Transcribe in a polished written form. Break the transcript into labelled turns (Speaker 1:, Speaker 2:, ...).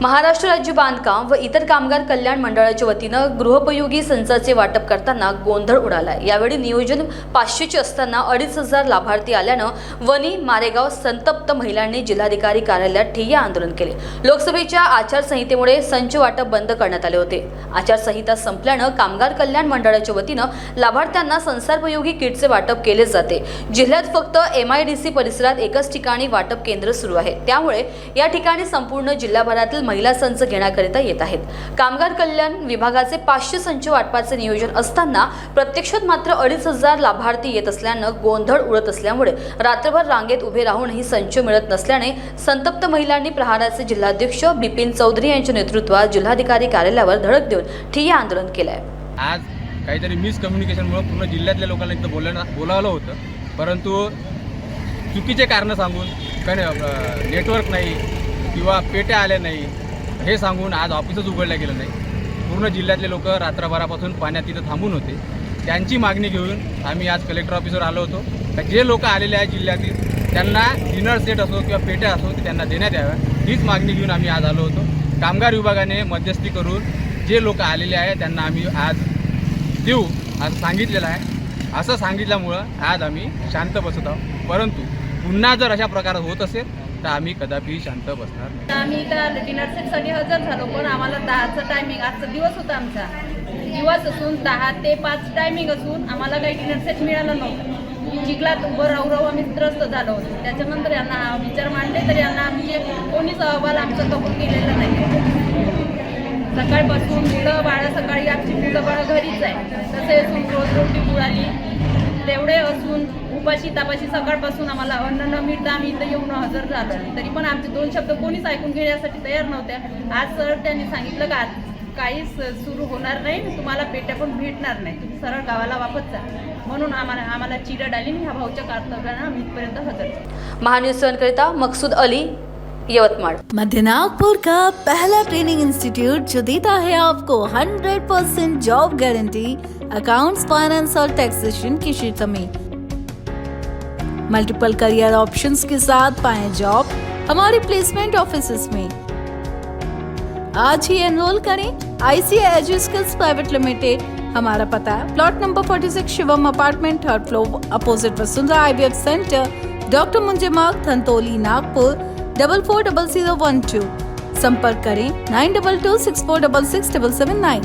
Speaker 1: महाराष्ट्र राज्य बांधकाम व इतर कामगार कल्याण मंडळाच्या वतीनं गृहोपयोगी संचाचे वाटप करताना गोंधळ उडाला। यावेळी नियोजन 500चे असताना 2500 लाभार्थी आल्यानं वनी मारेगाव संतप्त महिलांनी जिल्हाधिकारी कार्यालयात ठिय्या आंदोलन केले। लोकसभेच्या आचारसंहितेमुळे संच वाटप बंद करण्यात आले होते। आचारसंहिता संपल्यानं कामगार कल्याण मंडळाच्या वतीनं लाभार्थ्यांना संसारोपयोगी किटचे वाटप केले जाते। जिल्ह्यात फक्त MIDC परिसरात एकच ठिकाणी वाटप केंद्र सुरू आहे, त्यामुळे या ठिकाणी संपूर्ण जिल्हाभरातील महिला संच घेण्याकरिता येत आहेत। कामगार कल्याण विभागाचे 500 संच वाटपाचे नियोजन असताना प्रत्यक्षात मात्र 2500 लाभार्थी येत असल्यानं गोंधळ उडत असल्यामुळे रात्रभर रांगेत उभे राहूनही संच मिळत नसल्याने संतप्त महिलांनी प्रहाराचे जिल्हाध्यक्ष बिपिन चौधरी यांच्या नेतृत्वात जिल्हाधिकारी कार्यालयावर धडक देऊन ठिय्या आंदोलन केलंय।
Speaker 2: आज काहीतरी मिसकम्युनिकेशनमुळे पूर्ण जिल्ह्यातल्या लोकांना इथं बोलावलं होतं, परंतु चुकीचे कारण सांगून नेटवर्क नाही किंवा पेट्या आल्या नाही हे सांगून आज ऑफिसच उघडलं गेलं नाही। पूर्ण जिल्ह्यातले लोक रात्रभरापासून पाण्यात तिथं थांबून होते। त्यांची मागणी घेऊन आम्ही आज कलेक्टर ऑफिसवर आलो होतो का जे लोक आलेले आहेत जिल्ह्यातील त्यांना डिनर सेट असो किंवा पेट्या असो ते त्यांना देण्यात याव्या, हीच मागणी घेऊन आम्ही आज आलो होतो। कामगार विभागाने मध्यस्थी करून जे लोक आलेले आहेत त्यांना आम्ही आज देऊ असं सांगितलेलं आहे। असं सांगितल्यामुळं आज आम्ही शांत बसत आहोत, परंतु पुन्हा जर अशा प्रकारात होत असेल तर आम्ही कदापि शांत बसणार नाही।
Speaker 3: आम्ही इथं डिनर सेटसाठी हजर झालो, पण आम्हाला 10चं टायमिंग, आजचा दिवस होता आमचा दिवस असून 10 ते 5 टायमिंग असून आम्हाला काही डिनर सेट मिळालं नव्हतं। चिखलात उभं राहू आम्ही त्रस्त झालो होतो। त्याच्यानंतर यांना विचार मांडले तरी यांना आमचे कोणीच अहवाल आमचा कबूल केलेला नाही। सकाळपासून मुलं बाळं, सकाळी आमची मुलं बाळं घरीच आहे, तसे असून रोज रोटी बुडाली तेवढे असून उपाशी तापाशी सकाळपासून आम्हाला अन्न न मिळता आम्ही इथं येऊन हजर झालो, तरी पण आमचे 2 शब्द कोणीच ऐकून घेण्यासाठी तयार नव्हत्या। आज सर त्यांनी सांगितलं का काहीच सुरू होणार नाही, तुम्हाला पेट्या पण भेटणार नाही, तुम्ही सरळ गावाला वापस जा, म्हणून आम्हाला चिरड आली। ह्या भाऊच्या कर्तव्यानं आम्ही इथपर्यंत हजर।
Speaker 1: महान्यूजकरिता मकसूद अली, यवतमाळ।
Speaker 4: मध्य नागपुर का पहला ट्रेनिंग इंस्टीट्यूट जो देता है आपको 100% जॉब गारंटी अकाउंट्स, फाइनेंस और टैक्सेशन के क्षेत्र में। मल्टीपल करियर ऑप्शंस के साथ पाएं जॉब हमारे प्लेसमेंट ऑफिसेस में। आज ही एनरोल करें ICI एजुस्किल्स प्राइवेट लिमिटेड। हमारा पता है plot number 46 Shivam apartment, 3rd floor, opposite Vasundhara IVF centre, doctor Munje Marg, Dhantoli, Nagpur 440012। संपर्क करें 9226466779।